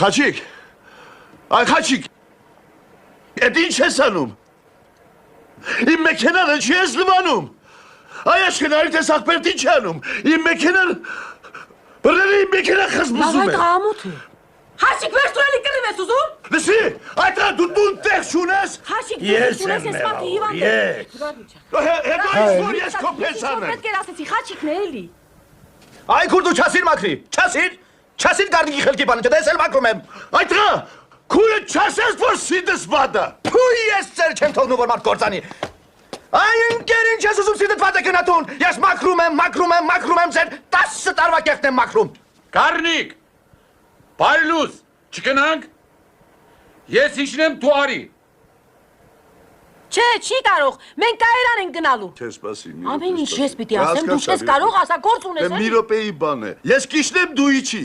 Խաչիկ, այ խաչիկ, էդ ինչ ես անում, իմ մեքենանը չի ես լվանում, այ աշխենարի տես աղբերտ ինչ անում, իմ մեքենան, բրները իմ մեքենան խզբզում է։ Լավ այդ աղամութ է։ Խաչիկ վերցրելի կռիվ ես ուզում։ Լսի, այդրա դու տեղ չունես։ Խաչիկ դու ունես ես մատի հիվանդ է։ Հետո ինչ որ ես քո փեսան եմ։ Պետք էր ասեցի խաչիկն է էլի։ Այ քուրդու չասիր մաքրի, չասիր գարնիկի խելքի բանը, չտես էլ մաքրում եմ։ Այդրա, քուրը չասես, որ սիդս բադա։ Փույ ես ծեր չեմ թողնում, որ մարդ կործանի։ Այ ընկեր ինչ ես ուզում սիդդ բադը գնատուն, ես մաքրում եմ ձեր 10 տարվա կեղտն եմ մաքրում։ Գարնիկ, բայլուս, չկնանք, ես իջնեմ դու արի։ Չէ, չի կարող, մենք կայարան ենք գնալու։ Չէ, սպասի։ Ամեն ինչ ես պիտի ասեմ, դու չես կարող, ասա գործ ունես։ Մի րոպեի բան է, ես կիշնեմ դու իջի։